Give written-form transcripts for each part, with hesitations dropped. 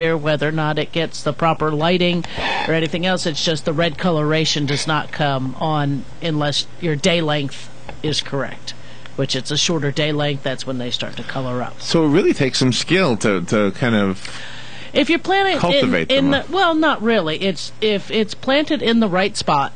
whether or not it gets the proper lighting or anything else. It's just the red coloration does not come on unless your day length is correct, which it's a shorter day length. That's when they start to color up. So it really takes some skill to kind of if you plant it cultivate in them. well, not really. It's if it's planted in the right spot,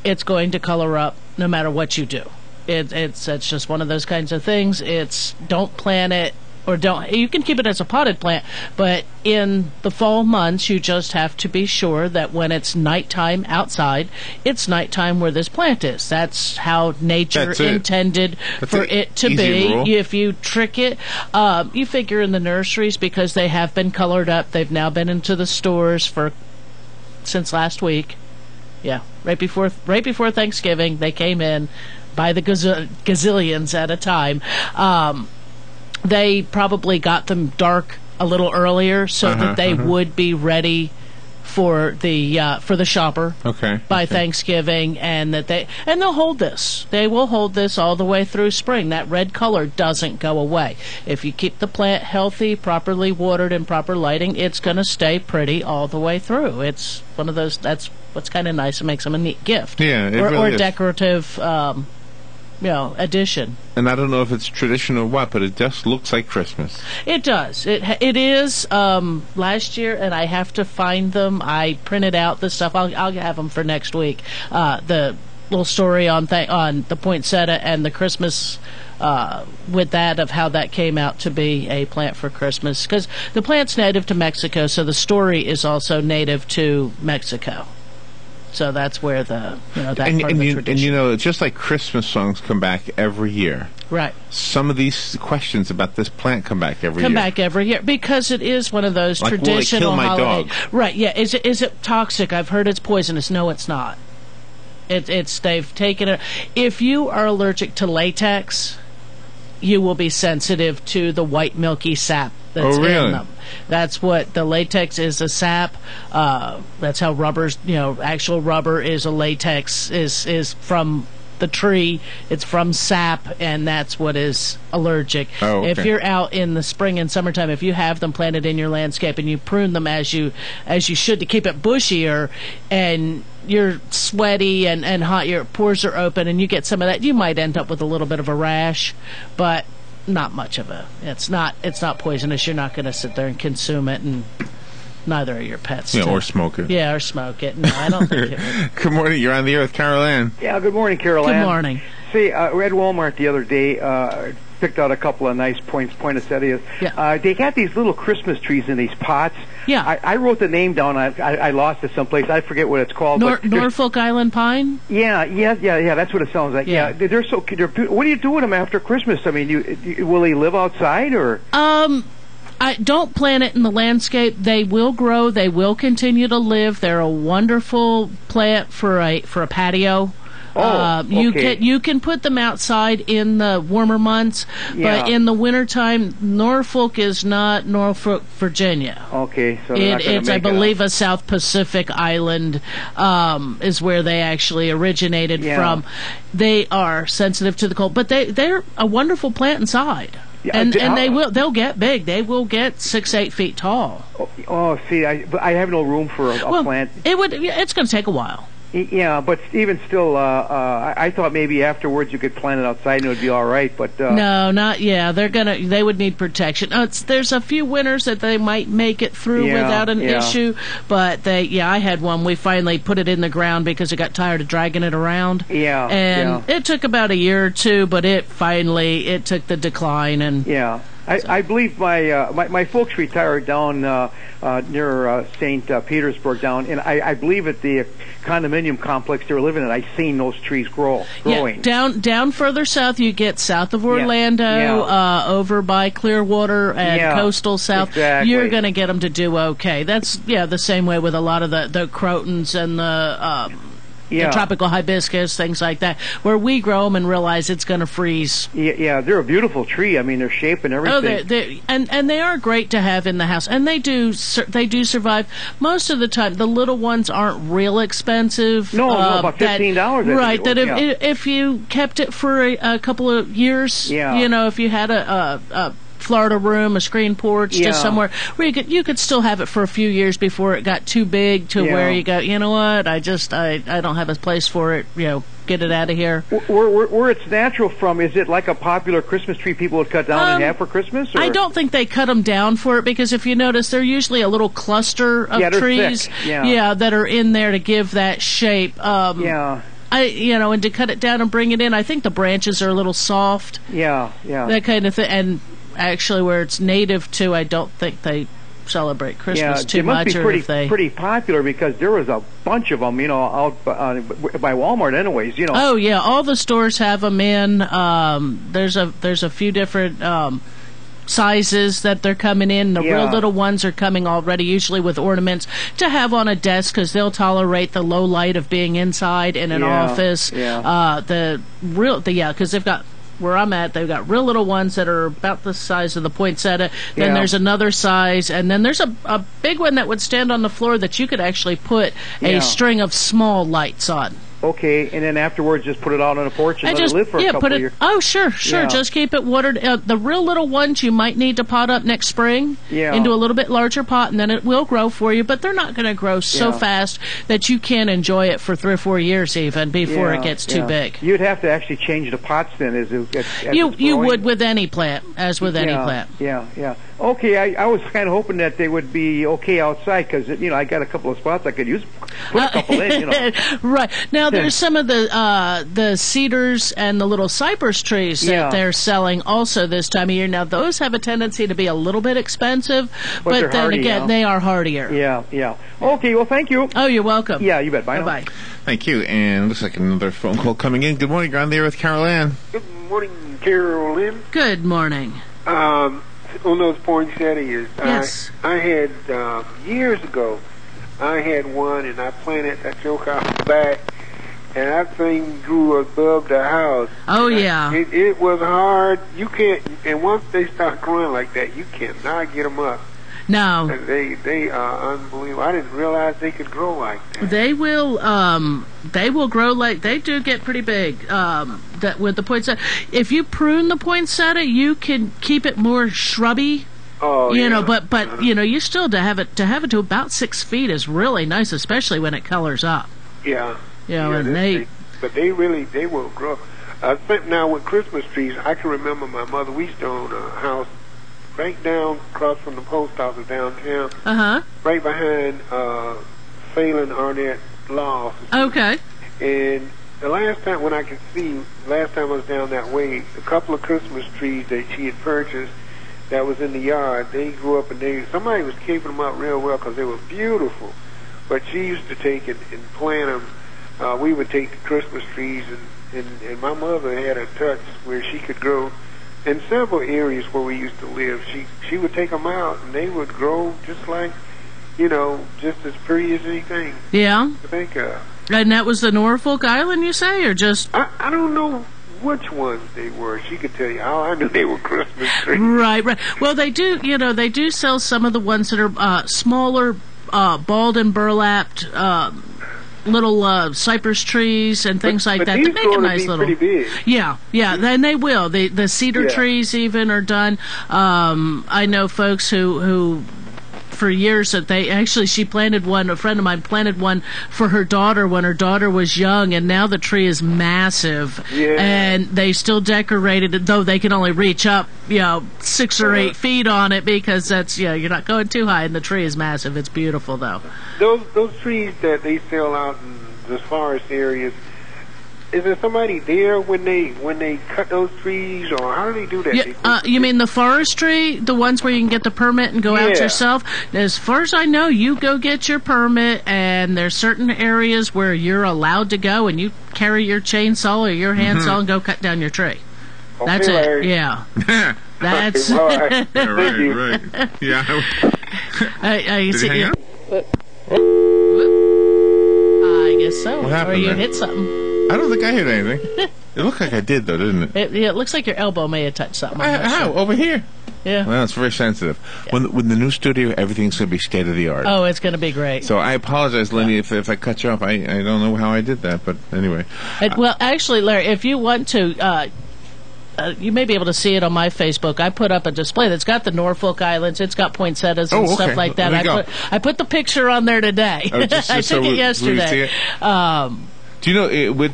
it's going to color up no matter what you do. It's just one of those kinds of things. It's don't plant it. Or don't. You can keep it as a potted plant, but in the fall months, you just have to be sure that when it's nighttime outside, it's nighttime where this plant is. That's how nature intended for it to be. Rule. If you trick it, you figure in the nurseries, because they have been colored up. They've now been into the stores since last week. Yeah, right before Thanksgiving, they came in by the gazillions at a time. They probably got them dark a little earlier so that they would be ready for the shopper by Thanksgiving, and they'll hold this. They will hold this all the way through spring. That red color doesn't go away. If you keep the plant healthy, properly watered, and proper lighting, it's going to stay pretty all the way through. It's one of those. That's what's kind of nice. It makes them a neat gift, or decorative. Addition. And I don't know if it's tradition or what, but it just looks like Christmas. It does. It is. Last year, and I have to find them. I printed out the stuff. I'll have them for next week. The little story on the poinsettia and the Christmas with that, of how that came out to be a plant for Christmas, because the plant's native to Mexico, so the story is also native to Mexico. So that's where the part of the tradition. And it's just like Christmas songs come back every year. Right. Some of these questions about this plant come back every year because it is one of those traditional holidays. Will it kill my dog? Right. Yeah. Is it toxic? I've heard it's poisonous. No, it's not. They've taken it. If you are allergic to latex, you will be sensitive to the white milky sap that's in them. That's what the latex is, a sap. That's how rubber's, actual rubber is a latex, is from the tree. It's from sap, and that's what is allergic. Oh, okay. If you're out in the spring and summertime, if you have them planted in your landscape and you prune them as you should to keep it bushier, and you're sweaty and hot, your pores are open, and you get some of that, you might end up with a little bit of a rash, but not much of it's not poisonous. You're not going to sit there and consume it, and neither are your pets. Or smoke it. Yeah, or smoke it. No, I don't think it would. Good morning. You're on the air with Carol Ann. Yeah, good morning, Carol Ann. Good morning. See, we're at Walmart the other day, picked out a couple of nice poinsettias. Yeah. They got these little Christmas trees in these pots. Yeah. I wrote the name down. I lost it someplace. I forget what it's called. Norfolk Island pine? Yeah. That's what it sounds like. Yeah. They're so. What do you do with them after Christmas? I mean, will they live outside or? I don't plant it in the landscape. They will grow. They will continue to live. They're a wonderful plant for a patio. Okay. You can put them outside in the warmer months, but in the wintertime, Norfolk is not Norfolk, Virginia. Okay, so it's I believe a South Pacific island is where they actually originated from. They are sensitive to the cold, but they're a wonderful plant inside. Yeah, and they'll get big. They will get 6-8 feet tall. See, I have no room for a plant. It's going to take a while. Yeah, but even still, I thought maybe afterwards you could plant it outside and it would be all right. But no, not yeah. They would need protection. There's a few winters that they might make it through without an issue, but I had one. We finally put it in the ground because it got tired of dragging it around. Yeah, and it took about a year or two, but it took the decline and. Yeah. I believe my folks retired down near St. Petersburg and I believe at the condominium complex they were living in, I seen those trees growing. Yeah, down further south, you get south of Orlando, over by Clearwater and coastal south. Exactly. You're going to get them to do okay. That's the same way with a lot of the crotons and the tropical hibiscus, things like that, where we grow them and realize it's going to freeze. Yeah, they're a beautiful tree. I mean, their shape and everything. And they are great to have in the house, and they do survive most of the time. The little ones aren't real expensive. No, about $15. Right. If you kept it for a couple of years, if you had a Florida room, a screen porch, just somewhere where you could still have it for a few years before it got too big to where you go, you know what, I don't have a place for it, get it out of here. Where it's natural from, is it like a popular Christmas tree people would cut down in half for Christmas? Or? I don't think they cut them down for it, because if you notice, they're usually a little cluster of trees that are in there to give that shape. And to cut it down and bring it in, I think the branches are a little soft. That kind of thing. And actually, where it's native to, I don't think they celebrate Christmas too much. It must be pretty popular, because there was a bunch of them, out by Walmart, anyways. Oh yeah, all the stores have them in. There's a few different sizes that they're coming in. The real little ones are coming already, usually with ornaments to have on a desk, because they'll tolerate the low light of being inside in an office. Because they've got, where I'm at, they've got real little ones that are about the size of the poinsettia. Then there's another size, and then there's a big one that would stand on the floor that you could actually put a string of small lights on. Okay, and then afterwards just put it out on a porch and let it live for a couple of years. Oh, sure. Yeah. Just keep it watered. The real little ones you might need to pot up next spring into a little bit larger pot, and then it will grow for you, but they're not going to grow so fast that you can't enjoy it for 3 or 4 years even before it gets too big. You'd have to actually change the pots then as you would with any plant, as with any plant. Yeah. Okay, I was kind of hoping that they would be okay outside, because I got a couple of spots I could use. Put a couple in, Right. Now there's some of the cedars and the little cypress trees that they're selling also this time of year. Now those have a tendency to be a little bit expensive, but then hardy, again they are hardier. Yeah. Okay, well thank you. Oh, you're welcome. Yeah, you bet. Bye. Bye. Thank you. And looks like another phone call coming in. Good morning. You're on there with Carol Ann. Good morning, Carol Ann. Good morning. On those poinsettias, yes. I had years ago, I had one, and I planted that joke out the back, and that thing grew above the house. Oh, yeah. It was hard. You can't, and once they start growing like that, you cannot get them up. No. And they are unbelievable. I didn't realize they could grow like that. They will grow like, they do get pretty big. That with the poinsettia, if you prune the poinsettia, you can keep it more shrubby. Oh, but you still to have it to about 6 feet is really nice, especially when it colors up. Yeah. And they will grow. I think now with Christmas trees, I can remember my mother. We used to own a house right down across from the post office downtown. Right behind Phelan Arnett Law Office. Okay. And the last time I was down that way, a couple of Christmas trees that she had purchased that was in the yard, they grew up, and somebody was keeping them up real well because they were beautiful. But she used to take and plant them. We would take the Christmas trees, and my mother had a touch where she could grow in several areas where we used to live. She would take them out, and they would grow just like, just as pretty as anything. Yeah. To think of. And that was the Norfolk Island, you say, or just? I don't know which ones they were. She could tell you. I knew they were Christmas trees. Right. Well, they do sell some of the ones that are smaller, balled and burlapped, little cypress trees and things like that. They make a nice little. Pretty big. Yeah. Then they will. The cedar trees even are done. I know folks who for years that she planted one, a friend of mine planted one for her daughter when her daughter was young, and now the tree is massive. Yeah. And they still decorated it, though they can only reach up 6 or 8 feet on it, because that's you're not going too high, and the tree is massive. It's beautiful though. Those trees that they sell out in the forest areas, is there somebody there when they cut those trees, or how do they do that? Yeah, you mean the forestry, the ones where you can get the permit and go out yourself? As far as I know, you go get your permit, and there's certain areas where you're allowed to go, and you carry your chainsaw or your handsaw and go cut down your tree. Okay, that's Larry. it. Yeah. That's right. Right. Yeah. I Did he hang up? I guess so. What happened or you there? hit something. I don't think I hit anything. It looked like I did, though, didn't it? It looks like your elbow may have touched something. How? Over here? Yeah. Well, it's very sensitive. Yeah. When the new studio, everything's going to be state of the art. Oh, it's going to be great. So I apologize, Lindy, if I cut you off. I don't know how I did that, but anyway. Well, actually, Larry, if you want to, you may be able to see it on my Facebook. I put up a display that's got the Norfolk Islands. It's got poinsettias and stuff like that. I put the picture on there today. I took it yesterday. Do you know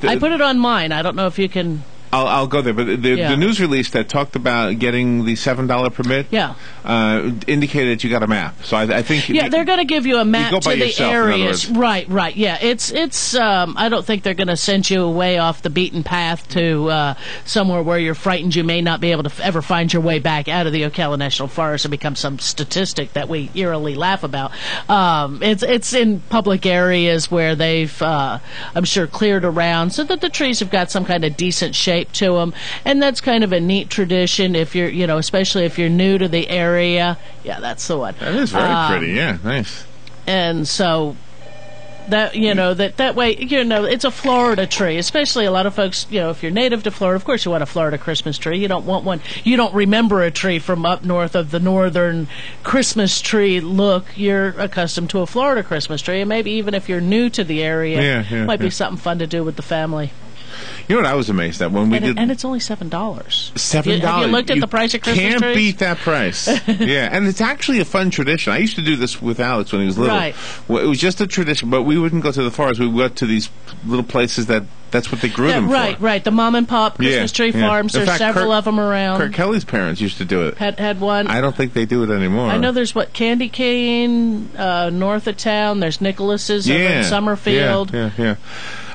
I put it on mine. I don't know if you can. I'll go there, but the news release that talked about getting the $7 permit indicated that you got a map. So I think they're going to give you a map you go by to the yourself, areas. Right. Yeah, it's. I don't think they're going to send you away off the beaten path to somewhere where you're frightened you may not be able to ever find your way back out of the Ocala National Forest and become some statistic that we eerily laugh about. It's in public areas where they've, I'm sure, cleared around so that the trees have got some kind of decent shape to them, and that's kind of a neat tradition if you're, especially if you're new to the area. Yeah, that's the one. That is very pretty. Yeah, nice. And so that that way it's a Florida tree. Especially a lot of folks, if you're native to Florida, of course you want a Florida Christmas tree. You don't want one. You don't remember a tree from up north of the northern Christmas tree look. You're accustomed to a Florida Christmas tree, and maybe even if you're new to the area, might be something fun to do with the family. You know what I was amazed at when we did, and it's only $7. $7. Have you looked at the price of Christmas trees? Can't beat that price. Yeah, and it's actually a fun tradition. I used to do this with Alex when he was little. Right. Well, it was just a tradition, but we wouldn't go to the forest. We would go to these little places that's what they grew them for. Right. The mom and pop Christmas tree farms. There's several of them around. Kirk Kelly's parents used to do it. Had one. I don't think they do it anymore. I know there's Candy Cane north of town. There's Nicholas's over in Summerfield. Yeah.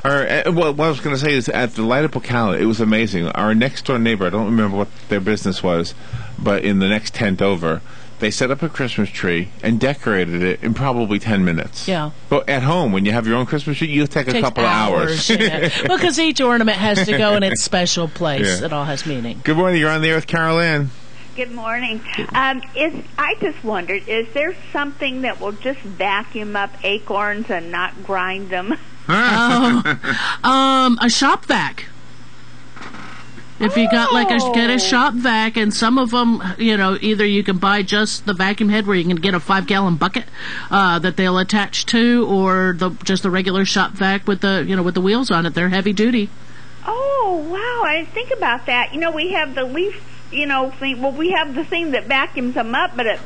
What I was going to say is at the Light Up Ocala, it was amazing. Our next door neighbor, I don't remember what their business was, but in the next tent over, they set up a Christmas tree and decorated it in probably 10 minutes. Yeah. But at home, when you have your own Christmas tree, you take a couple of hours. Yeah. Well, because each ornament has to go in its special place. It all has meaning. Good morning. You're on the air with Carol Ann. Good morning. I just wondered, is there something that will just vacuum up acorns and not grind them? A shop vac. If you got get a shop vac, and some of them, either you can buy just the vacuum head where you can get a 5-gallon bucket that they'll attach to, or just the regular shop vac with the with the wheels on it. They're heavy duty. Oh wow! I didn't think about that. We have the leaf. Thing. Well, we have the thing that vacuums them up, but it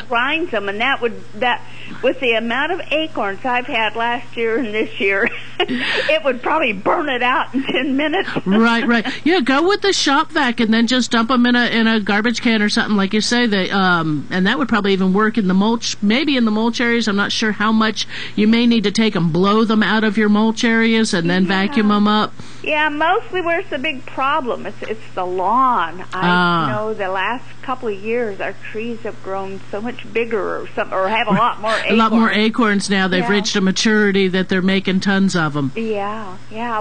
grinds them, and that with the amount of acorns I've had last year and this year, it would probably burn it out in 10 minutes. Right. Yeah, go with the shop vac, and then just dump them in a garbage can or something, like you say. And that would probably even work in the mulch, maybe in the mulch areas. I'm not sure how much you may need to take and blow them out of your mulch areas, and then vacuum them up. Yeah, mostly where's the big problem? It's the lawn. I know the last couple of years our trees have grown so much bigger or have a lot more acorns. A lot more acorns now. They've reached a maturity that they're making tons of them. Yeah.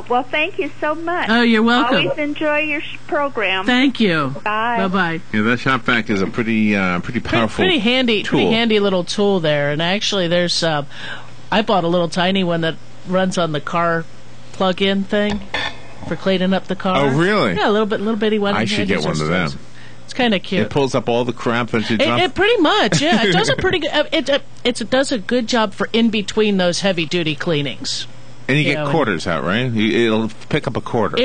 Well, thank you so much. Oh, you're welcome. Always enjoy your program. Thank you. Bye. Bye-bye. Yeah, that shop vac is a pretty powerful pretty handy little tool there. And actually there's I bought a little tiny one that runs on the car plug-in thing for cleaning up the car. Oh, really? Yeah, a little bitty one. I should get one of them. It's kind of cute. It pulls up all the crap that you drop. It pretty much, yeah. It does a pretty good. It does a good job for in between those heavy duty cleanings. And you get quarters out, right? It'll pick up a quarter.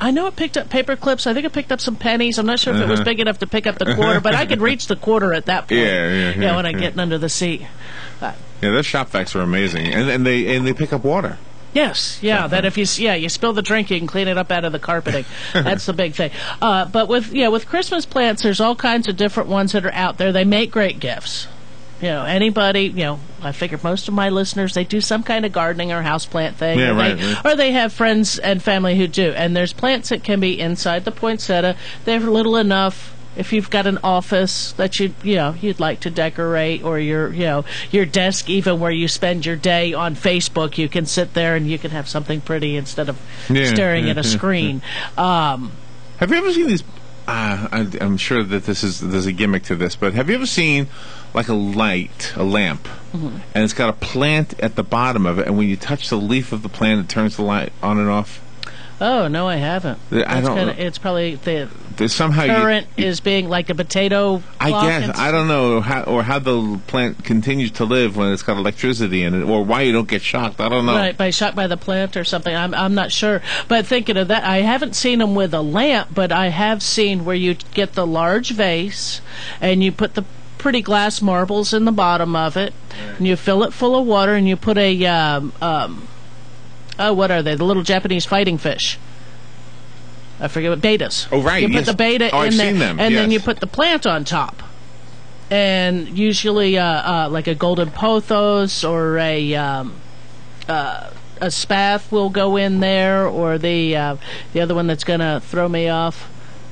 I know it picked up paper clips. I think it picked up some pennies. I'm not sure if it was big enough to pick up the quarter, but I could reach the quarter at that point. Yeah. When I'm getting under the seat. Yeah, those shop vacs are amazing, and they pick up water. Yes, that if you spill the drink, you can clean it up out of the carpeting. That's the big thing. But with Christmas plants, there's all kinds of different ones that are out there. They make great gifts. Anybody, I figure most of my listeners, they do some kind of gardening or houseplant thing. Yeah, right. Or they have friends and family who do. And there's plants that can be inside the poinsettia. They're little enough. If you've got an office that you'd like to decorate, or your desk, even where you spend your day on Facebook, you can sit there and you can have something pretty instead of staring at a screen. Have you ever seen these? I'm sure that there's a gimmick to this, but have you ever seen like a lamp, and it's got a plant at the bottom of it, and when you touch the leaf of the plant, it turns the light on and off? Oh no, I haven't. I don't. It's probably the somehow current is being like a potato. I guess block. I don't know how the plant continues to live when it's got electricity in it, or why you don't get shocked. I don't know. Right, by shocked by the plant or something. I'm not sure. But thinking of that, I haven't seen them with a lamp, but I have seen where you get the large vase and you put the pretty glass marbles in the bottom of it, and you fill it full of water, and you put a what are they? The little Japanese fighting fish. I forget what betas. Oh, right. You put yes. the beta in I've there, seen them. and yes. then you put the plant on top. And usually, like a golden pothos or a spath will go in there, or the other one that's going to throw me off.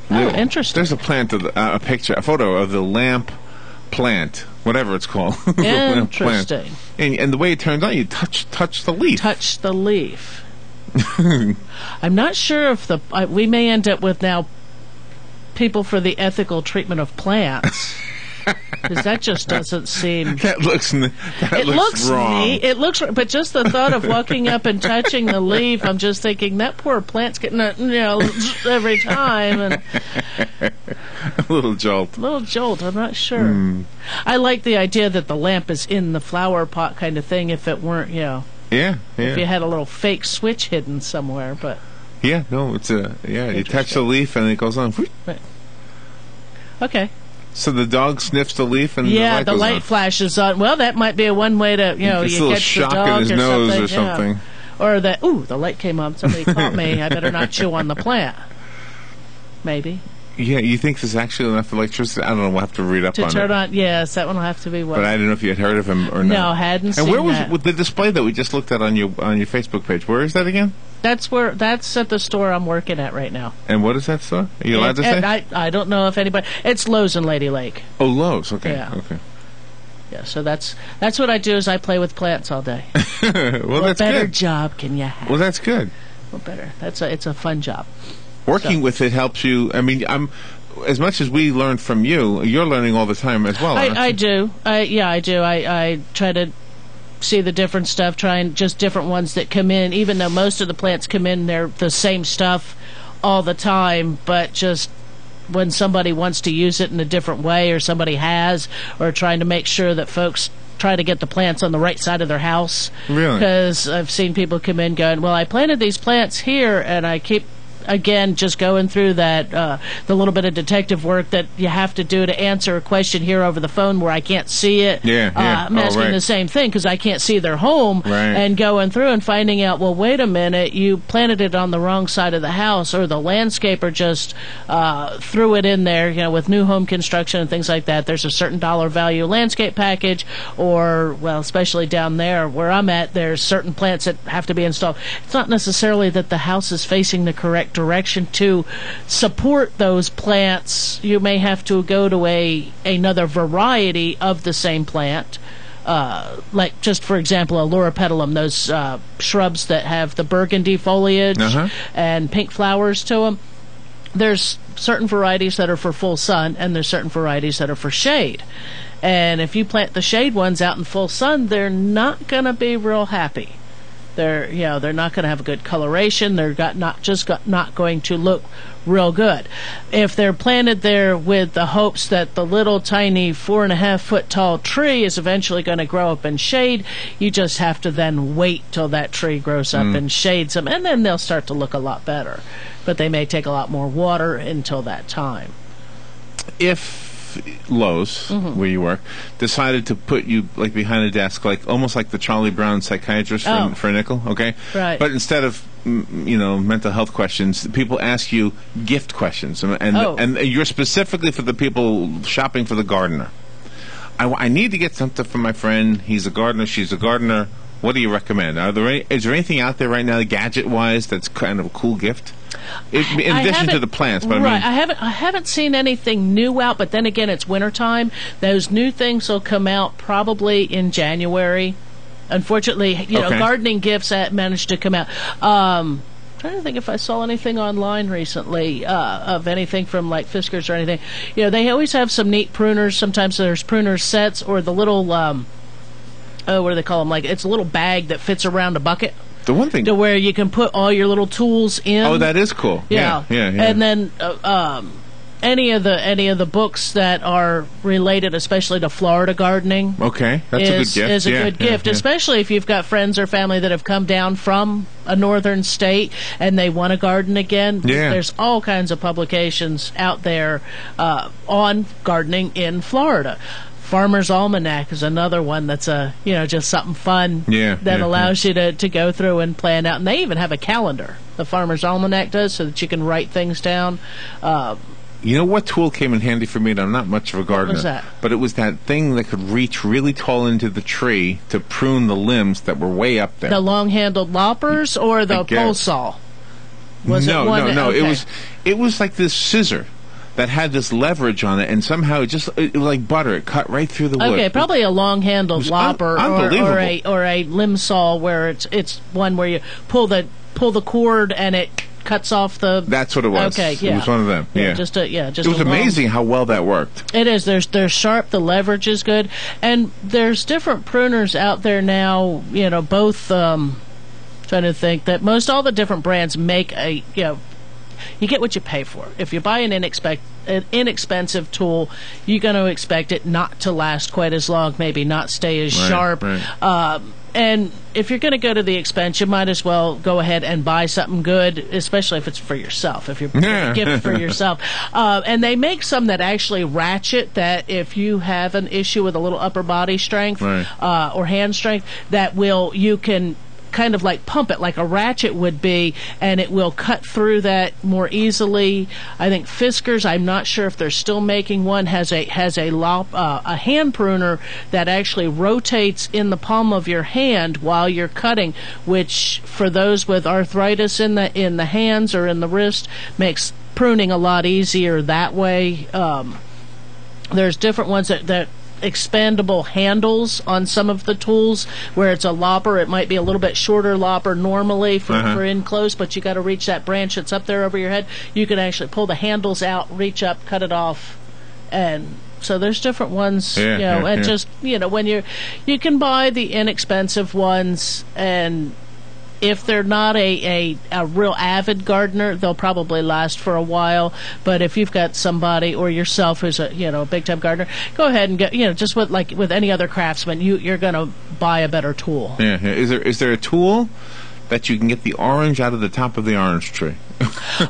Oh, interesting. There's a plant, a picture, a photo of the lamp plant, whatever it's called. The lamp plant. Interesting. And the way it turns out, you touch the leaf. Touch the leaf. I'm not sure if we may end up with now people for the ethical treatment of plants. Because that just doesn't seem. That looks wrong. Neat. It looks, but just the thought of walking up and touching the leaf, I'm just thinking that poor plant's getting every time, and a little jolt. I'm not sure. I like the idea that the lamp is in the flower pot kind of thing. If it weren't, Yeah. If you had a little fake switch hidden somewhere, but. Yeah. No. It's you touch the leaf and it goes on. Right. Okay. So the dog sniffs the leaf and the light flashes on. Well, that might be a one way to you catch the dog in his nose or something. Yeah. Or that the light came on. Somebody caught me. I better not chew on the plant. Maybe. Yeah, you think there's actually enough electricity? I don't know. We'll have to read up on it. To turn on, yes, that one will have to be one. But I don't know if you had heard of him or not. No, hadn't seen that. And where was that. the display that we just looked at on your Facebook page? Where is that again? That's at the store I'm working at right now. And what is that store? Are you allowed to say? I don't know if anybody. It's Lowe's in Lady Lake. Oh, Lowe's. Okay. Yeah. Okay. Yeah. So that's what I do is I play with plants all day. Well, what that's better good. job can you have? Well, that's good. What better? It's a fun job. Working with it helps you. I mean, as much as we learn from you, you're learning all the time as well. I do. I do. I try to see the different stuff, trying just different ones that come in, even though most of the plants come in, they're the same stuff all the time, but just when somebody wants to use it in a different way, or somebody has, or trying to make sure that folks try to get the plants on the right side of their house. Really? Because I've seen people come in going, well, I planted these plants here, and I keep again, just going through that, the little bit of detective work that you have to do to answer a question here over the phone where I can't see it. Yeah. I'm asking the same thing because I can't see their home. Right. And going through and finding out, well, wait a minute, you planted it on the wrong side of the house, or the landscaper just threw it in there, with new home construction and things like that. There's a certain dollar value landscape package, or, well, especially down there where I'm at, there's certain plants that have to be installed. It's not necessarily that the house is facing the correct direction to support those plants. You may have to go to another variety of the same plant, like just for example a loropetalum, those shrubs that have the burgundy foliage and pink flowers to them. There's certain varieties that are for full sun, and there's certain varieties that are for shade. And if you plant the shade ones out in full sun, they're not going to be real happy. They're not going to have a good coloration. They're not going to look real good. If they're planted there with the hopes that the little tiny 4.5 foot tall tree is eventually going to grow up in shade, you just have to then wait till that tree grows up and shades them, and then they'll start to look a lot better. But they may take a lot more water until that time. If Lowe's, where you work, decided to put you like behind a desk, like almost like the Charlie Brown psychiatrist for a nickel, okay? Right. But instead of mental health questions, people ask you gift questions, and you're specifically for the people shopping for the gardener. I need to get something for my friend. He's a gardener. She's a gardener. What do you recommend? Is there anything out there right now, gadget-wise, that's kind of a cool gift? In addition to the plants, but right. I haven't seen anything new out. But then again, it's wintertime. Those new things will come out probably in January. Unfortunately, gardening gifts managed to come out. Trying to think if I saw anything online recently of anything from like Fiskars or anything. They always have some neat pruners. Sometimes there's pruner sets, or the little what do they call them? Like, it's a little bag that fits around a bucket. The one thing to where you can put all your little tools in. Oh, that is cool. Yeah. And then any of the books that are related, especially to Florida gardening. Okay, that's a good gift. Is a good gift, especially if you've got friends or family that have come down from a northern state and they want to garden again. Yeah. There's all kinds of publications out there on gardening in Florida. Farmer's Almanac is another one that's just something fun that allows you to go through and plan out. And they even have a calendar. The Farmer's Almanac does, so that you can write things down. You know what tool came in handy for me? And I'm not much of a gardener. What was that? But it was that thing that could reach really tall into the tree to prune the limbs that were way up there. The long-handled loppers or the pole saw? No. Okay. It was like this scissor that had this leverage on it, and somehow it was like butter. It cut right through the wood. Okay, probably a long-handled lopper or a limb saw where it's one where you pull the cord and it cuts off the. That's what it was. Okay, yeah. It was one of them. Yeah. Just it was amazing how well that worked. It is. They're sharp. The leverage is good, and there's different pruners out there now. Both. Trying to think that most all the different brands make you get what you pay for. If you buy an inexpensive tool, you're going to expect it not to last quite as long, maybe not stay as sharp. Right. And if you're going to go to the expense, you might as well go ahead and buy something good, especially if it's for yourself, if you're a gift for yourself. And they make some that actually ratchet, that if you have an issue with a little upper body strength or hand strength, you can kind of like pump it like a ratchet would be, and it will cut through that more easily. I think Fisker's, I'm not sure if they're still making one, has a hand pruner that actually rotates in the palm of your hand while you're cutting, which for those with arthritis in the hands or in the wrist makes pruning a lot easier that way. There's different ones that expandable handles on some of the tools where it's a lopper. It might be a little bit shorter lopper normally for in close, but you got to reach that branch that's up there over your head. You can actually pull the handles out, reach up, cut it off, and so there's different ones. Just when you can buy the inexpensive ones, and if they're not a real avid gardener, they'll probably last for a while. But if you've got somebody or yourself who's a big time gardener, go ahead and get just with any other craftsman, you're going to buy a better tool. Yeah. Is there a tool that you can get the orange out of the top of the orange tree?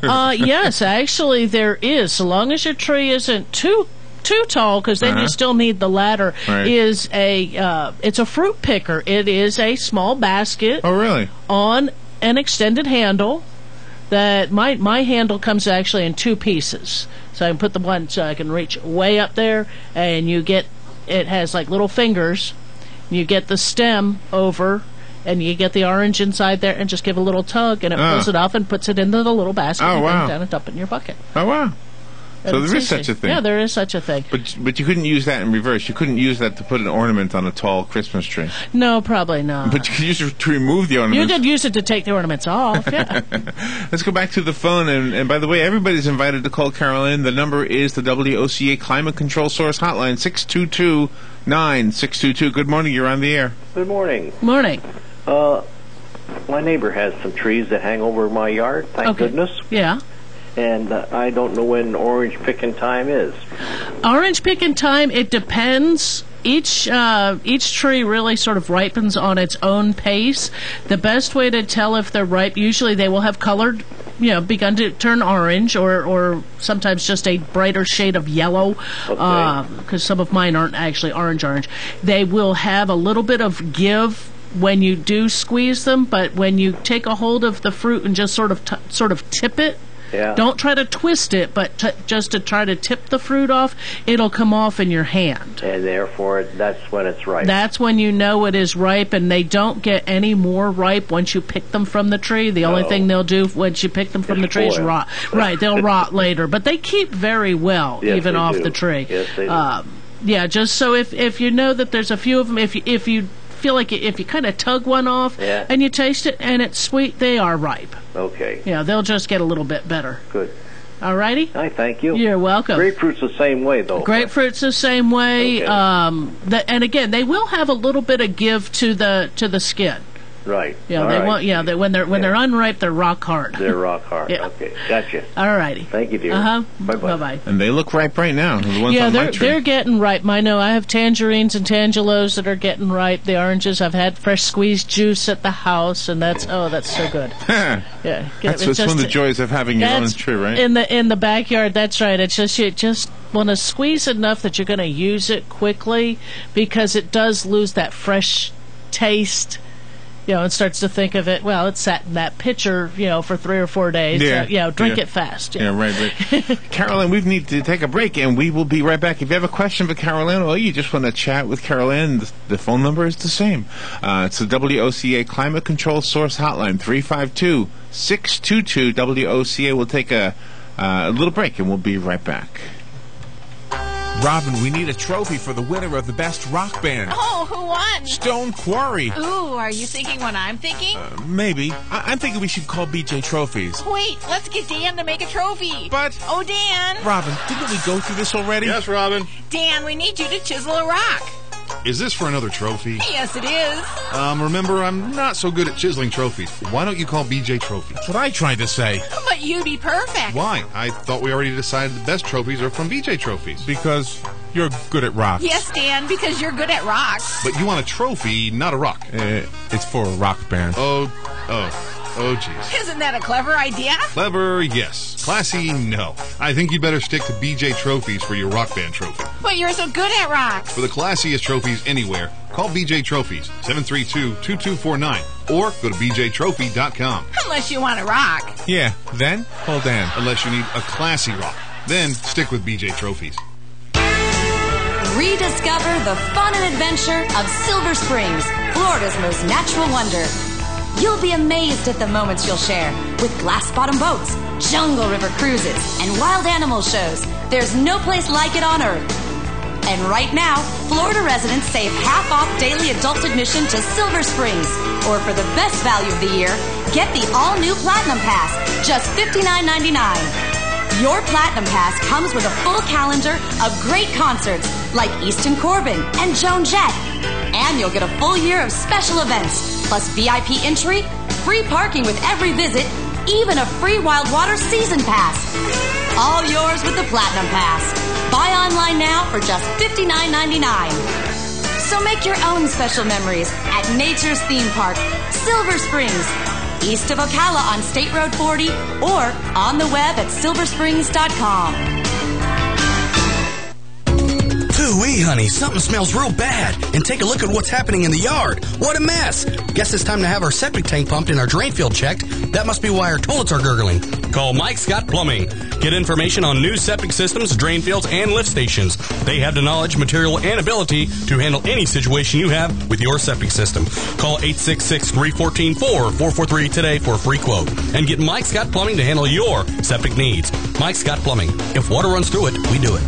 Yes, actually there is. So long as your tree isn't too tall, because then you still need the ladder. Is it's a fruit picker. It is a small basket. Oh, really? On an extended handle. That my handle comes actually in two pieces, so I can put the one so I can reach way up there, and it has like little fingers. You get the stem over, and you get the orange inside there, and just give a little tug, and it pulls it off and puts it into the little basket. Oh, wow. Down and dump it in your bucket. Oh, wow. So there is such a thing. Yeah, there is such a thing. But you couldn't use that in reverse. You couldn't use that to put an ornament on a tall Christmas tree. No, probably not. But you could use it to remove the ornaments. You could use it to take the ornaments off, yeah. Let's go back to the phone. And by the way, everybody's invited to call Carolyn. The number is the WOCA Climate Control Source Hotline, 622-9622. Good morning. You're on the air. Good morning. Morning. My neighbor has some trees that hang over my yard, thank goodness. Yeah. And I don't know when orange picking time is. Orange picking time, it depends. Each tree really sort of ripens on its own pace. The best way to tell if they're ripe, usually they will have colored, begun to turn orange, or sometimes just a brighter shade of yellow, because some of mine aren't actually orange. They will have a little bit of give when you do squeeze them, but when you take a hold of the fruit and just sort of tip it, don't try to twist it, but just to try to tip the fruit off, it'll come off in your hand. And therefore, that's when it's ripe. That's when you know it is ripe, and they don't get any more ripe once you pick them from the tree. The only thing they'll do once you pick them from the tree is rot. Right, they'll rot later, but they keep very well, even off the tree. Yes, they do. Just so if you know that there's a few of them, if you feel like if you kind of tug one off and you taste it and it's sweet, they are ripe. Okay. Yeah, they'll just get a little bit better. Good. All righty. I thank you. You're welcome. Grapefruit's the same way, though. Grapefruit's the same way. Okay. And again, they will have a little bit of give to the skin. Right. You know, All they right. won't. You know, when they're unripe, they're rock hard. They're rock hard. Yeah. Okay, gotcha. All righty. Thank you, dear. Bye Bye-bye. bye. And they look ripe right now. The ones Yeah, on my tree. they're getting ripe. I know. I have tangerines and tangelos that are getting ripe. The oranges, I've had fresh squeezed juice at the house, and that's so good. Yeah, That's what's one of the joys of having your own tree, right? In the backyard. That's right. It's just you just want to squeeze enough that you're going to use it quickly, because it does lose that fresh taste. You know, and starts to think of it, well, it's sat in that pitcher, you know, for 3 or 4 days. Yeah. Drink it fast. Yeah, right. Carolyn, we need to take a break, and we will be right back. If you have a question for Carolyn, or you just want to chat with Carolyn, the phone number is the same. It's the WOCA Climate Control Source Hotline, 352-622-WOCA. We'll take a little break, and we'll be right back. Robin, we need a trophy for the winner of the best rock band. Oh, who won? Stone Quarry. Ooh, are you thinking what I'm thinking? Maybe. I'm thinking we should call BJ Trophies. Wait, let's get Dan to make a trophy. But... Oh, Dan. Robin, didn't we go through this already? Yes, Robin. Dan, we need you to chisel a rock. Is this for another trophy? Yes, it is. Remember, I'm not so good at chiseling trophies. Why don't you call BJ Trophies? That's what I tried to say. But you'd be perfect. Why? I thought we already decided the best trophies are from BJ Trophies. Because you're good at rocks. Yes, Dan, because you're good at rocks. But you want a trophy, not a rock. It's for a rock band. Oh, jeez. Isn't that a clever idea? Clever, yes. Classy, no. I think you'd better stick to BJ Trophies for your rock band trophy. But you're so good at rocks. For the classiest trophies anywhere, call BJ Trophies, 732-2249, or go to bjtrophy.com. Unless you want a rock. Yeah, then call Dan. Unless you need a classy rock. Then stick with BJ Trophies. Rediscover the fun and adventure of Silver Springs, Florida's most natural wonder. You'll be amazed at the moments you'll share with glass-bottom boats, jungle river cruises, and wild animal shows. There's no place like it on Earth. And right now, Florida residents save half off daily adult admission to Silver Springs. Or for the best value of the year, get the all-new Platinum Pass, just $59.99. Your Platinum Pass comes with a full calendar of great concerts like Easton Corbin and Joan Jett. And you'll get a full year of special events, plus VIP entry, free parking with every visit, even a free Wild Water Season Pass. All yours with the Platinum Pass. Buy online now for just $59.99. So make your own special memories at Nature's Theme Park, Silver Springs, east of Ocala on State Road 40, or on the web at silversprings.com. Ooh-wee, honey, something smells real bad. And take a look at what's happening in the yard. What a mess. Guess it's time to have our septic tank pumped and our drain field checked. That must be why our toilets are gurgling. Call Mike Scott Plumbing. Get information on new septic systems, drain fields, and lift stations. They have the knowledge, material, and ability to handle any situation you have with your septic system. Call 866-314-4443 today for a free quote. And get Mike Scott Plumbing to handle your septic needs. Mike Scott Plumbing. If water runs through it, we do it.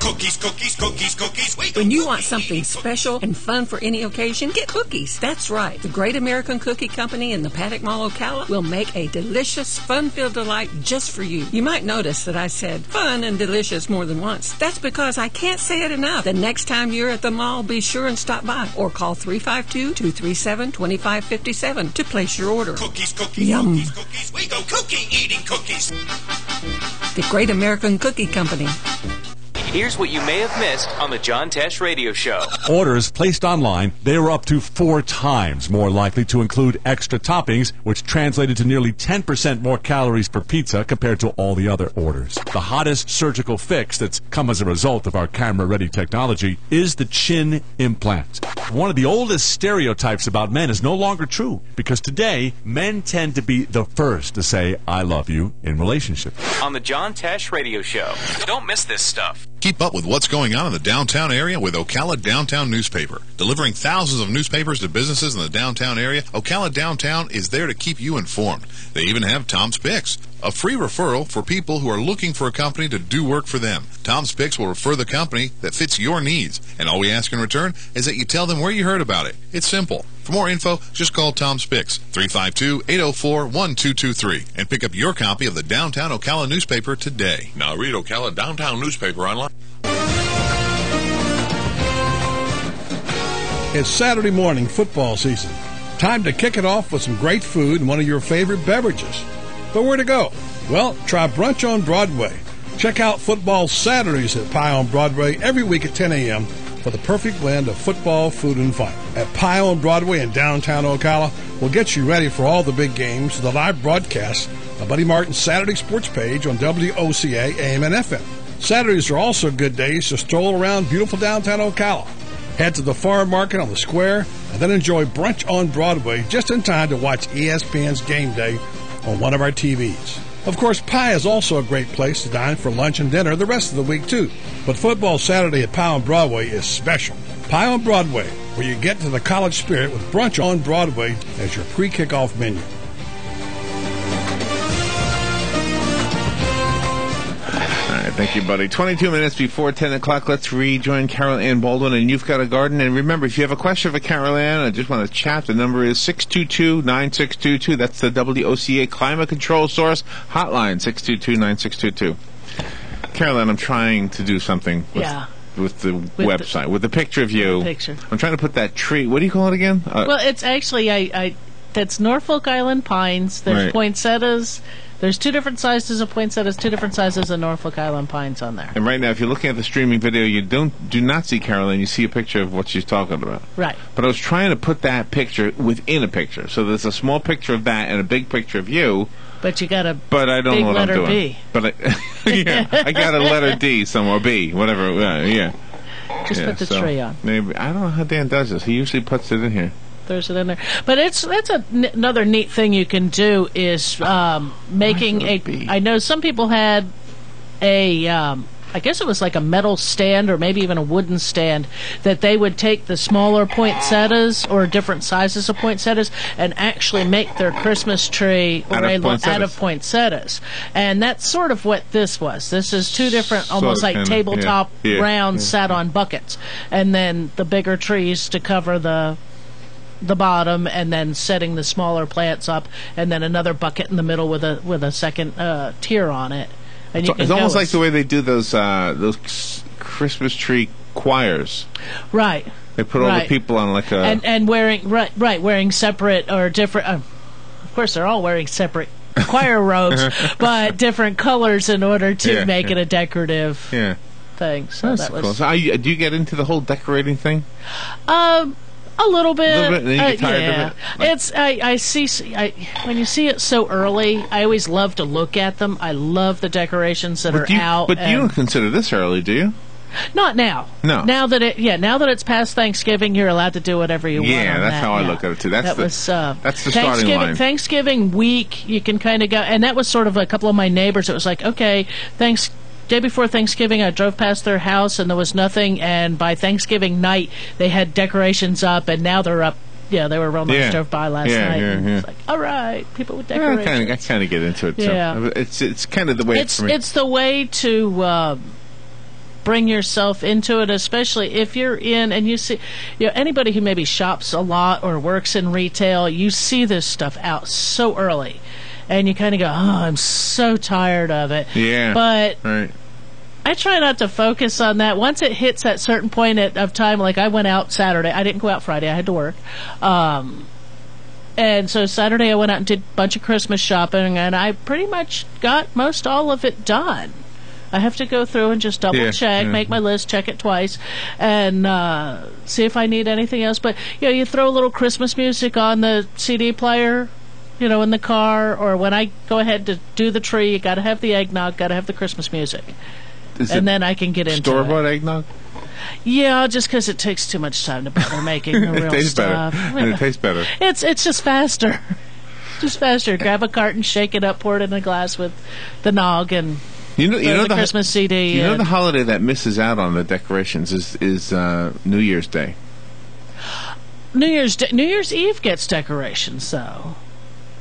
Cookies, cookies, cookies, cookies. When you want something special and fun for any occasion, get cookies. That's right. The Great American Cookie Company in the Paddock Mall, Ocala will make a delicious, fun-filled delight just for you. You might notice that I said fun and delicious more than once. That's because I can't say it enough. The next time you're at the mall, be sure and stop by or call 352-237-2557 to place your order. Cookies, cookies, Yum. cookies, cookies. We go cookie-eating cookies. The Great American Cookie Company. Here's what you may have missed on the John Tesh Radio Show. Orders placed online, they were up to 4 times more likely to include extra toppings, which translated to nearly 10% more calories per pizza compared to all the other orders. The hottest surgical fix that's come as a result of our camera-ready technology is the chin implant. One of the oldest stereotypes about men is no longer true, because today, men tend to be the first to say, I love you, in relationships. On the John Tesh Radio Show. Don't miss this stuff. Keep up with what's going on in the downtown area with Ocala Downtown Newspaper. Delivering thousands of newspapers to businesses in the downtown area, Ocala Downtown is there to keep you informed. They even have Tom's Picks, a free referral for people who are looking for a company to do work for them. Tom's Picks will refer the company that fits your needs, and all we ask in return is that you tell them where you heard about it. It's simple. For more info, just call Tom's Picks, 352-804-1223, and pick up your copy of the Downtown Ocala newspaper today. Now read Ocala Downtown Newspaper online. It's Saturday morning football season. Time to kick it off with some great food and one of your favorite beverages. But where to go? Well, try Brunch on Broadway. Check out Football Saturdays at Pie on Broadway every week at 10 a.m. for the perfect blend of football, food, and fun. At Pie on Broadway in downtown Ocala, we'll get you ready for all the big games with the live broadcast of Buddy Martin's Saturday Sports page on WOCA AM and FM. Saturdays are also good days to stroll around beautiful downtown Ocala. Head to the farm market on the square and then enjoy Brunch on Broadway just in time to watch ESPN's Game Day on one of our TVs. Of course, Pie is also a great place to dine for lunch and dinner the rest of the week, too. But Football Saturday at Pie on Broadway is special. Pie on Broadway, where you get to the college spirit with Brunch on Broadway as your pre-kickoff menu. Thank you, buddy. 22 minutes before 10 o'clock. Let's rejoin Carol Ann Baldwin, and You've Got a Garden. And remember, if you have a question for Carol Ann, I just want to chat, the number is 622-9622. That's the WOCA Climate Control Source hotline, 622-9622. Carol Ann, I'm trying to do something with the website, with the picture of you. Picture. I'm trying to put that tree. What do you call it again? Well, it's actually, that's Norfolk Island pines. There's poinsettias. There's two different sizes of poinsettias, two different sizes of Norfolk Island pines on there. And right now, if you're looking at the streaming video, you do not see Carolyn. You see a picture of what she's talking about. Right. But I was trying to put that picture within a picture. So there's a small picture of that and a big picture of you. But you got a But I don't big know what I'm letter doing. B. But I got a letter D somewhere, B, whatever. Just put the tray on. Maybe I don't know how Dan does this. He usually puts it in here. Throws it in there. But another neat thing you can do is making I know some people had I guess it was like a metal stand or maybe even a wooden stand that they would take the smaller poinsettias or different sizes of poinsettias and actually make their Christmas tree out of poinsettias. And that's sort of what this was. This is two different, almost like tabletop rounds sat on buckets. And then the bigger trees to cover the bottom, and then setting the smaller plants up, and then another bucket in the middle with a second tier on it. And it's almost like the way they do those Christmas tree choirs. Right. They put all the people on like a and wearing wearing separate or different. Of course, they're all wearing separate choir robes, but different colors in order to make it a decorative thing. So that's that was cool. So do you get into the whole decorating thing? A little bit. And then you get tired of it? I see. When you see it so early, I always love to look at them. I love the decorations that are out. But you don't consider this early, do you? Not now. No. Now that it's past Thanksgiving, you're allowed to do whatever you want. Yeah, that's how I look at it too. That's the starting line. Thanksgiving week, you can kind of go, and that was sort of a couple of my neighbors. It was like, okay, day before Thanksgiving, I drove past their house and there was nothing, and by Thanksgiving night they had decorations up, and now they're up. Yeah, they were around. I drove by last night. It's like, all right, people with decorations. I kind of get into it. Yeah, so it's kind of the way for me. It's the way to bring yourself into it, especially if you're in and you see, anybody who maybe shops a lot or works in retail, you see this stuff out so early. And you kind of go, I'm so tired of it. Yeah. But I try not to focus on that. Once it hits that certain point of time, like I went out Saturday. I didn't go out Friday. I had to work. And so Saturday I went out and did a bunch of Christmas shopping, and I pretty much got most all of it done. I have to go through and just double check, make my list, check it twice, and see if I need anything else. But, you throw a little Christmas music on the CD player, in the car, or when I go ahead to do the tree, you got to have the eggnog, got to have the Christmas music. And then I can get into store-bought eggnog? Yeah, just because it takes too much time to bother making the real tastes stuff. Better. And it tastes better. It's just faster. Just faster. Grab a carton, shake it up, pour it in a glass with the nog, and the Christmas CD. You know the holiday that misses out on the decorations is New Year's Day. New Year's Eve gets decorations, though.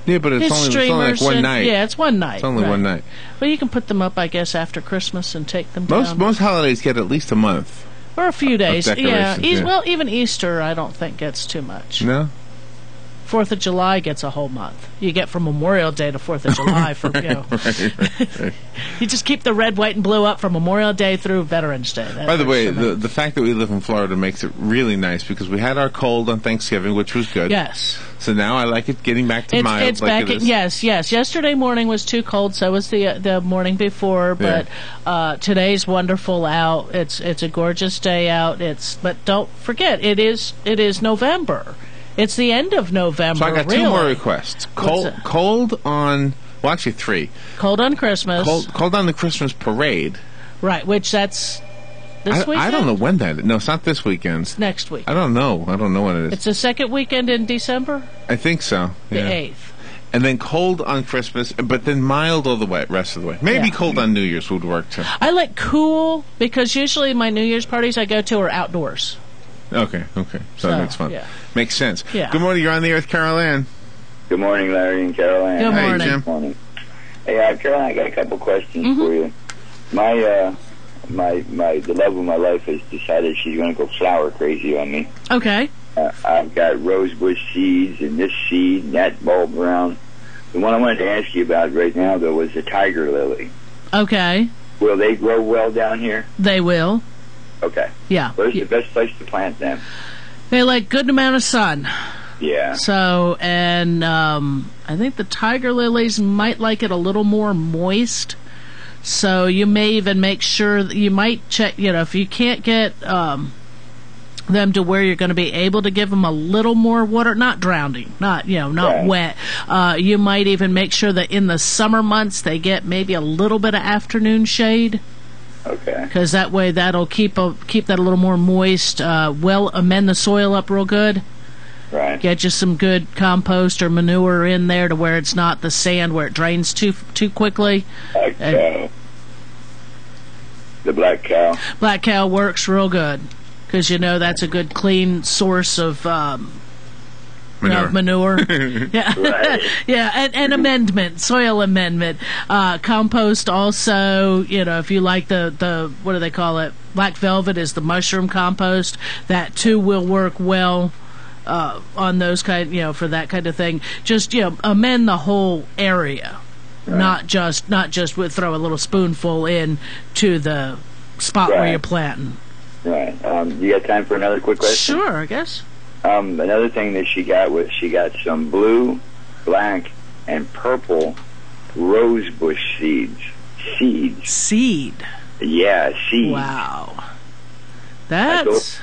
Yeah, but it's only like one night. Yeah, it's one night. It's only one night. Well, you can put them up, I guess, after Christmas and take them down. Most holidays get at least a month. Or a few days. Yeah. Well, even Easter, I don't think gets too much. No? 4th of July gets a whole month. You get from Memorial Day to 4th of July. Right. You just keep the red, white, and blue up from Memorial Day through Veterans Day. By the way, the fact that we live in Florida makes it really nice because we had our cold on Thanksgiving, which was good. Yes. So now I like it getting back to mild. It's back. Yes. Yesterday morning was too cold. So was the morning before. But today's wonderful out. It's a gorgeous day out. But don't forget, it is November. It's the end of November. So I got two more requests. Cold on. Well, actually, three. Cold on Christmas. Cold on the Christmas parade. Right, which that's this weekend? I don't know when that is. No, it's not this weekend. It's next week. I don't know when it is. It's the second weekend in December? I think so. The 8th. And then cold on Christmas, but then mild all the way, rest of the way. Maybe cold on New Year's would work, too. I like cool, because usually my New Year's parties I go to are outdoors. Okay. So that makes fun. Yeah. Makes sense. Yeah. Good morning. You're on the air with Carol Ann. Good morning, Larry and Carol Ann. Good morning. Hey, Jim. Good morning. Hey, Carol Ann, I got a couple questions for you. The love of my life has decided she's going to go flower crazy on me. Okay. I've got rosebush seeds and this seed and that bulb around. The one I wanted to ask you about right now, though, was the tiger lily. Okay. Will they grow well down here? They will. Okay. Yeah. Where's the best place to plant them? They like good amount of sun. Yeah. So, and I think the tiger lilies might like it a little more moist. So you may even make sure that you might check, if you can't get them to where you're going to be able to give them a little more water, not drowning, not wet. You might even make sure that in the summer months they get maybe a little bit of afternoon shade. Okay. Because that way that'll keep that a little more moist. Amend the soil up real good. Right. Get you some good compost or manure in there to where it's not the sand where it drains too quickly. The black cow. Black cow works real good because that's a good clean source of manure. Yeah, right. Yeah, and amendment, soil amendment, compost. Also, if you like the what do they call it? Black velvet is the mushroom compost. That too will work well. On those for that kind of thing, just amend the whole area, right. not just with throw a little spoonful in to the spot where you're planting. Right. You got time for another quick question? Sure, I guess. Another thing that she got some blue, black, and purple rosebush seeds. Seed. Yeah, seed. Wow. That's.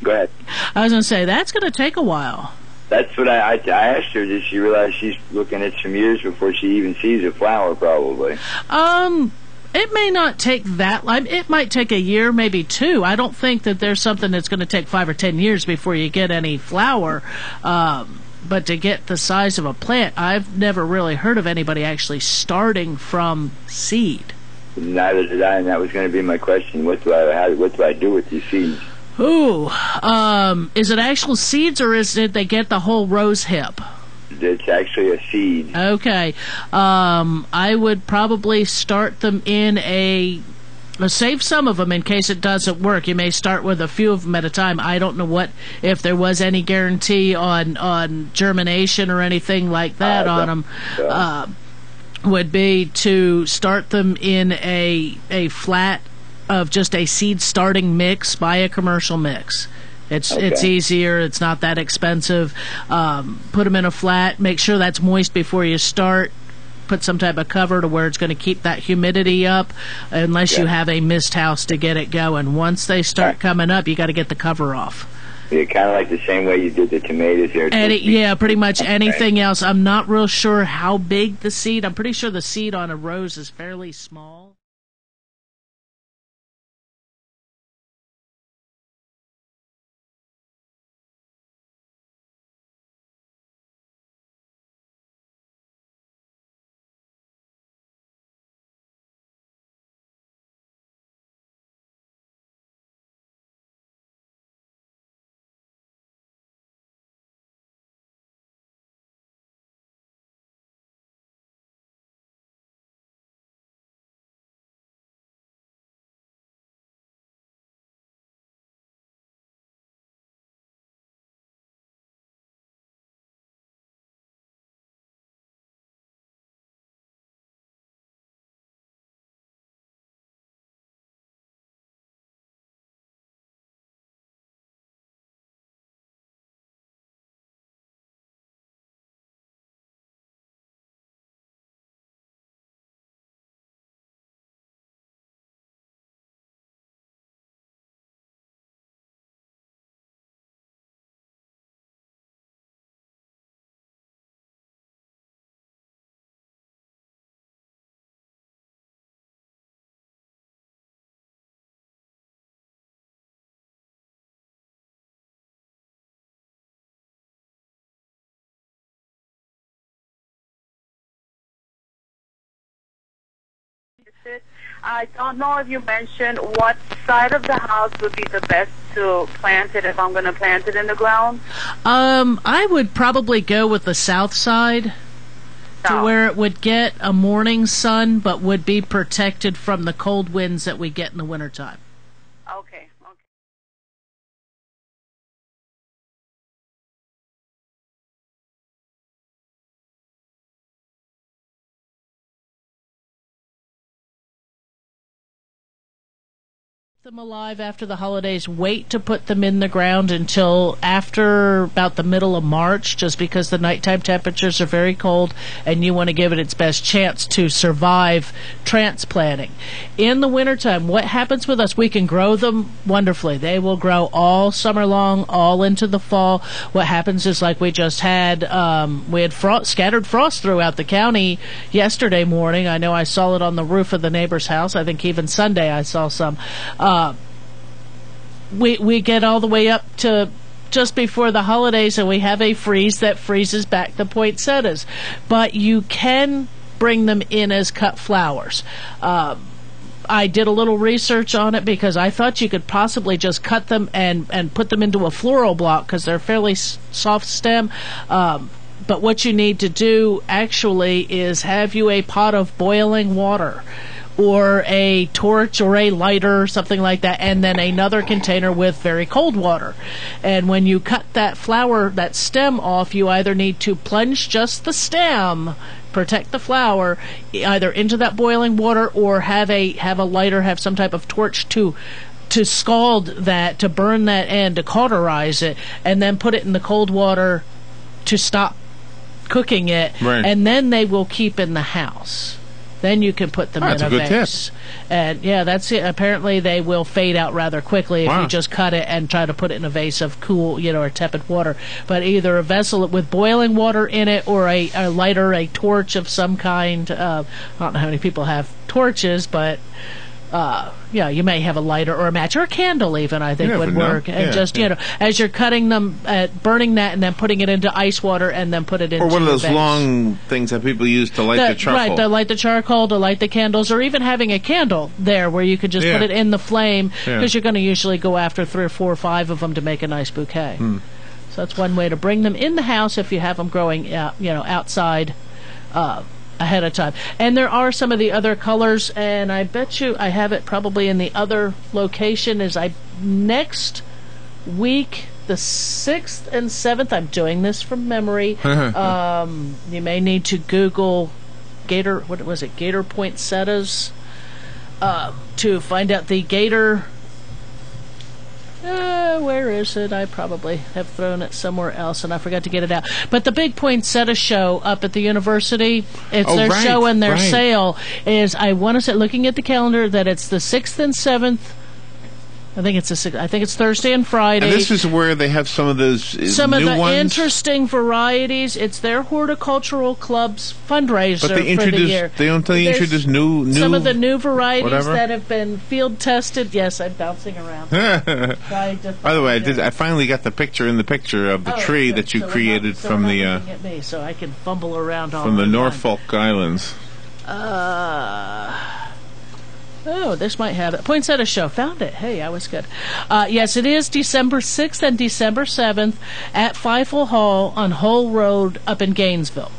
Go ahead. I was going to say, that's going to take a while. That's what I asked her. Did she realize she's looking at some years before she even sees a flower, probably? It may not take that long. It might take a year, maybe two. I don't think that there's something that's going to take 5 or 10 years before you get any flower. But to get the size of a plant, I've never really heard of anybody actually starting from seed. Neither did I, and that was going to be my question. What do I do with these seeds? Ooh, is it actual seeds or is it they get the whole rose hip? It's actually a seed. Okay. I would probably start them in save some of them in case it doesn't work. You may start with a few of them at a time. I don't know if there was any guarantee on germination or anything like that on them. Would be to start them in a flat of just a seed starting mix. Buy a commercial mix. It's easier. It's not that expensive. Put them in a flat. Make sure that's moist before you start. Put some type of cover to where it's going to keep that humidity up unless you have a mist house to get it going. Once they start coming up, you got to get the cover off. Yeah, kind of like the same way you did the tomatoes here. Yeah, pretty much anything else. I'm not real sure how big the seed. I'm pretty sure the seed on a rose is fairly small. I don't know if you mentioned what side of the house would be the best to plant it if I'm going to plant it in the ground. I would probably go with the south side to where it would get a morning sun but would be protected from the cold winds that we get in the wintertime. Okay. Them alive after the holidays. Wait to put them in the ground until after about the middle of March, just because the nighttime temperatures are very cold and you want to give it its best chance to survive transplanting. In the wintertime, what happens with us? We can grow them wonderfully. They will grow all summer long, all into the fall. What happens is, like we just had, we had scattered frost throughout the county yesterday morning. I know I saw it on the roof of the neighbor's house. I think even Sunday I saw some. We get all the way up to just before the holidays, and we have a freeze that freezes back the poinsettias. But you can bring them in as cut flowers. I did a little research on it because I thought you could possibly just cut them and put them into a floral block because they're fairly soft stem. But what you need to do actually is have you a pot of boiling water or a torch or a lighter or something like that, and then another container with very cold water. And when you cut that flower, that stem off, you either need to plunge just the stem, protect the flower, either into that boiling water, or have a lighter, have some type of torch to scald that, to burn that end, to cauterize it, and then put it in the cold water to stop cooking it, right. And then they will keep in the house. Then you can put them in a vase. And yeah, that's it. Apparently they will fade out rather quickly if you just cut it and try to put it in a vase of cool, or tepid water. But either a vessel with boiling water in it or a lighter, a torch of some kind. I don't know how many people have torches, but you may have a lighter or a match or a candle even, I think would work. And just, as you're cutting them, burning that and then putting it into ice water and then put it into or one of those vase. long things that people use to light the charcoal. Right, to light the charcoal, to light the candles, or even having a candle there where you could just put it in the flame, because you're going to usually go after 3 or 4 or 5 of them to make a nice bouquet. So that's one way to bring them in the house if you have them growing outside ahead of time. And there are some of the other colors, and I bet you I have it probably in the other location. Next week, the 6th and 7th, I'm doing this from memory. You may need to Google gator poinsettias to find out the gator. Where is it? I probably have thrown it somewhere else and I forgot to get it out. But the big poinsettia show up at the university, it's their show and their sale is, I want to say, looking at the calendar, that it's the 6th and 7th. I think it's Thursday and Friday. And this is where they have some of those some new of the ones? Interesting varieties. It's their horticultural club's fundraiser for the year. They introduce new some of the new varieties whatever? that have been field tested. Yes, I'm bouncing around. By the way, I finally got the picture of the tree that you created from the looking at me, so I can fumble around all from the time. Norfolk Islands. Oh, this might have it. Poinsettia Show. Found it. Hey, I was good. Yes, it is December 6th and December 7th at Feifel Hall on Hull Road up in Gainesville.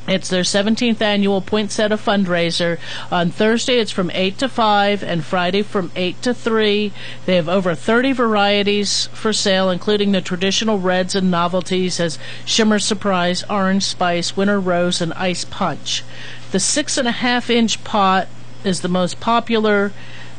It's their 17th annual Poinsettia fundraiser. On Thursday, it's from 8 to 5, and Friday from 8 to 3. They have over 30 varieties for sale, including the traditional reds and novelties as Shimmer Surprise, Orange Spice, Winter Rose, and Ice Punch. The 6.5-inch pot is the most popular,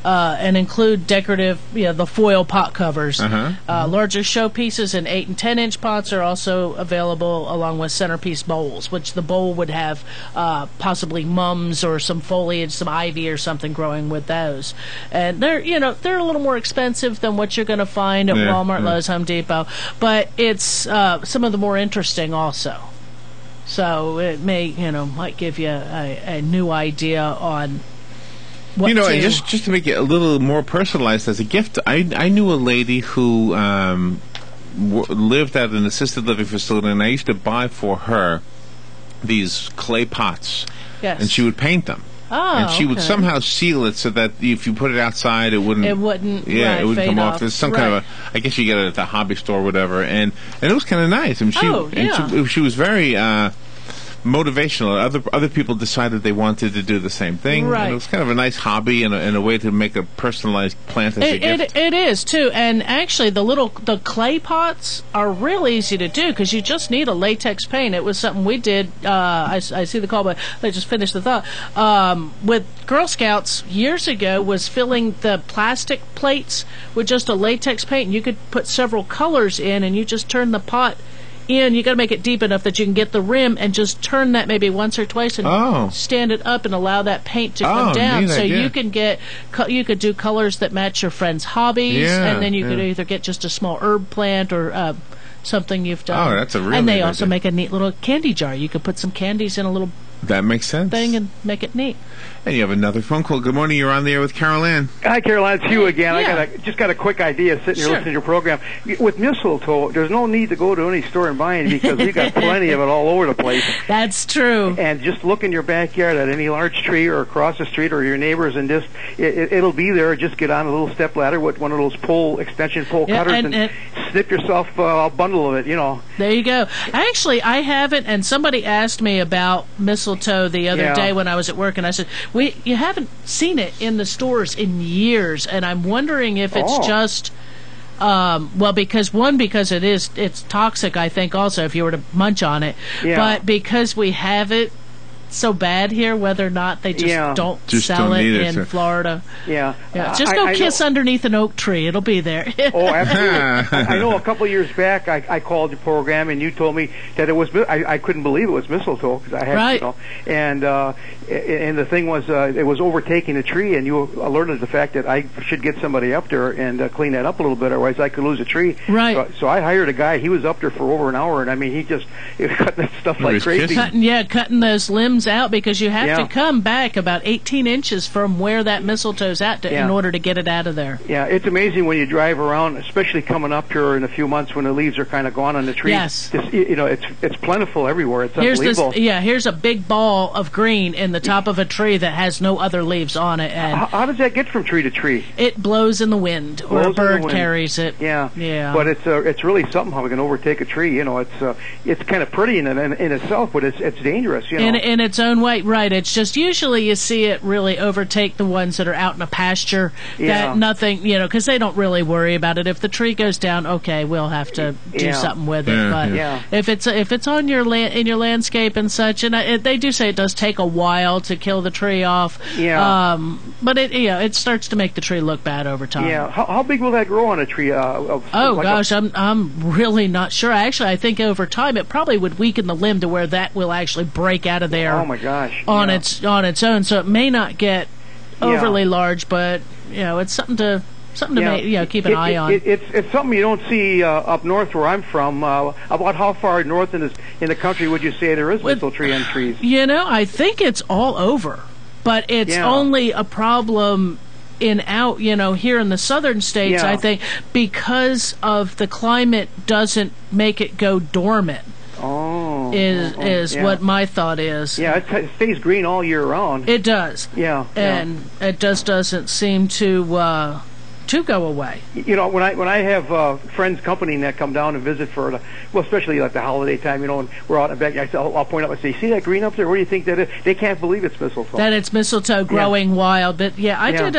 and include decorative, the foil pot covers. Larger showpieces in 8 and 10-inch pots are also available, along with centerpiece bowls, which the bowl would have possibly mums or some foliage, some ivy or something growing with those. And they're a little more expensive than what you're going to find at Walmart, Lowe's, Home Depot, but it's some of the more interesting also. So it might give you a new idea on and just to make it a little more personalized as a gift, I knew a lady who lived at an assisted living facility, and I used to buy for her these clay pots. Yes. And she would paint them. Oh, and she would okay. somehow seal it so that if you put it outside, it wouldn't. It wouldn't. Yeah, right, it wouldn't fade come off. off. There's some kind of a. I guess you get it at the hobby store or whatever, and it was kind of nice. And she, and she was very motivational. Other people decided they wanted to do the same thing. Right. And it was kind of a nice hobby and a way to make a personalized plant as a gift. It is too, and actually the clay pots are real easy to do because you just need a latex paint. It was something we did. I see the call, but I just finished the thought. With Girl Scouts years ago, was filling the plastic plates with just a latex paint, and you could put several colors in, and you just turn the pot in. You got to make it deep enough that you can get the rim and just turn that maybe once or twice and stand it up and allow that paint to come down. Neat So idea. you can you could do colors that match your friend's hobbies, and then you could either get just a small herb plant or something you've done. Oh, that's a really And they neat also idea. make a neat little candy jar. You could put some candies in a little That makes sense. thing and make it neat. And you have another phone call. Good morning. You're on the air with Carol Ann. Hi, Caroline. It's you again. Yeah. I just got a quick idea sitting here Sure. listening to your program. With mistletoe, there's no need to go to any store and buy any because we got plenty of it all over the place. That's true. And just look in your backyard at any large tree or across the street or your neighbors, and just it'll be there. Just get on a little step ladder with one of those extension pole Yeah, cutters and snip yourself a bundle of it. You know. There you go. Actually, I haven't, and somebody asked me about mistletoe the other day when I was at work, and I said, you haven't seen it in the stores in years, and I'm wondering if it's just, because it's toxic, I think, also, if you were to munch on it, but because we have it so bad here, whether or not they just don't sell it in Florida. Just go kiss underneath an oak tree. It'll be there. Oh, absolutely. I know a couple of years back I called your program and you told me that it was, I couldn't believe it was mistletoe because I had, you know, and the thing was it was overtaking a tree, and you alerted the fact that I should get somebody up there and clean that up a little bit, otherwise I could lose a tree. Right. So I hired a guy. He was up there for over an hour, and I mean, he was cutting that stuff like crazy. Cutting those limbs out, because you have to come back about 18 inches from where that mistletoe's at in order to get it out of there. Yeah, it's amazing when you drive around, especially coming up here in a few months when the leaves are kind of gone on the trees. Yes. It's plentiful everywhere. It's unbelievable. Here's a big ball of green in the top of a tree that has no other leaves on it. And how does that get from tree to tree? It blows in the wind, or a bird carries it. Yeah. But it's really something how we can overtake a tree. You know, it's kind of pretty in itself, but it's dangerous. You know, in its own way, right? It's just usually you see it really overtake the ones that are out in a pasture. That nothing, because they don't really worry about it. If the tree goes down, okay, we'll have to do something with it. But if it's on your in your landscape and such, and they do say it does take a while to kill the tree off. But it starts to make the tree look bad over time. Yeah. How big will that grow on a tree? I'm really not sure. Actually, I think over time it probably would weaken the limb to where that will actually break out of there. Oh my gosh! On its own, so it may not get overly large, but it's something to keep an eye on. It's something you don't see up north where I'm from. About how far north in the country would you say there is mistletoe tree and trees? I think it's all over, but it's only a problem here in the southern states. I think because of the climate doesn't make it go dormant. Is what my thought is. Yeah, it stays green all year round. It does. And it just doesn't seem to go away. When I have friends, company that come down and visit especially like the holiday time, and we're out in the back, I'll point up and say, "See that green up there? What do you think that is?" They can't believe it's mistletoe. That it's mistletoe growing wild. But I did.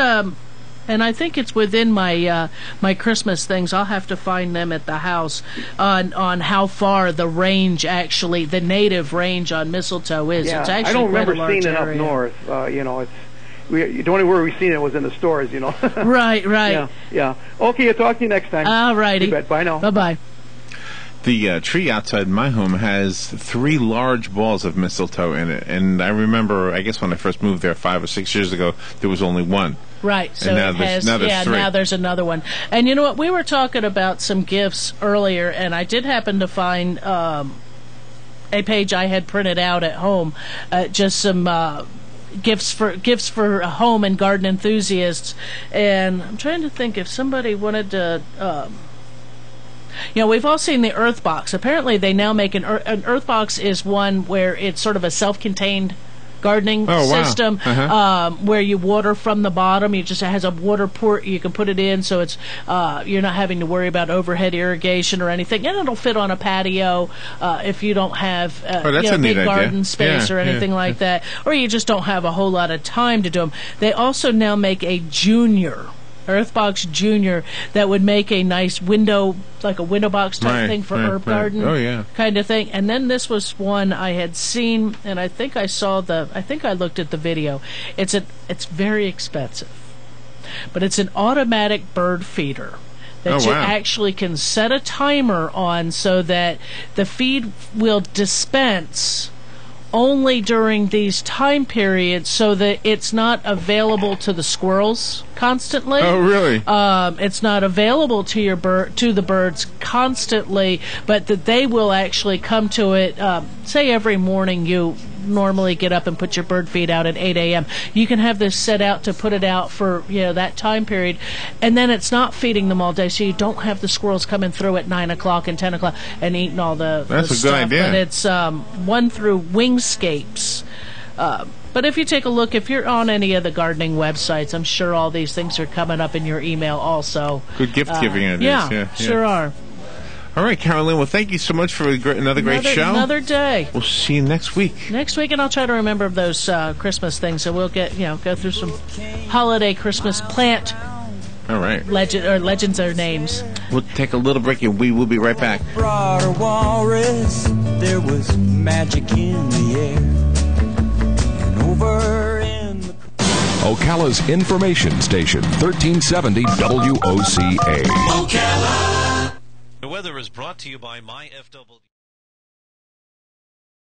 And I think it's within my my Christmas things. I'll have to find them at the house on how far the range the native range on mistletoe is. Yeah, it's actually I don't quite remember a large seeing it area. up north. The only where we've seen it was in the stores. Right. Yeah. Okay, I'll talk to you next time. All righty. Bye now. Bye. The tree outside my home has 3 large balls of mistletoe in it, and I remember, I guess when I first moved there 5 or 6 years ago, there was only one. Right, so and now there's 3. Now there's another one. And you know what? We were talking about some gifts earlier, and I did happen to find a page I had printed out at home, just some gifts for home and garden enthusiasts. And I'm trying to think if somebody wanted to. We've all seen the Earth Box. Apparently, they now make an Earth Box is one where it's sort of a self-contained gardening wow. system where you water from the bottom. It has a water port you can put it in, so it's you're not having to worry about overhead irrigation or anything, and it'll fit on a patio if you don't have big garden space or anything like that, or you just don't have a whole lot of time to do them. They also now make a junior Earthbox Junior that would make a nice window, like a window box type thing for herb garden kind of thing. And then this was one I had seen, and I think I looked at the video. It's very expensive, but it's an automatic bird feeder that you actually can set a timer on so that the feed will dispense only during these time periods, so that it's not available to the squirrels constantly. Oh, really? It's not available to the birds constantly, but that they will actually come to it. Say every morning you normally get up and put your bird feed out at 8 a.m. You can have this set out to put it out for that time period, and then it's not feeding them all day, so you don't have the squirrels coming through at 9 o'clock and 10 o'clock and eating all the That's stuff. a good idea. But it's one through Wingscapes. But if you take a look, if you're on any of the gardening websites, I'm sure all these things are coming up in your email also. Good gift-giving ideas. Yeah, sure are. All right, Carolyn. Well, thank you so much for another great show. Another day. We'll see you next week. Next week, and I'll try to remember those Christmas things. So we'll go through some holiday Christmas plant. All right. Legends or names. We'll take a little break, and we will be right back. Brought a walrus. There was magic in the air. And over in the Ocala's information station, 1370 WOCA. Ocala. The weather is brought to you by MyFW.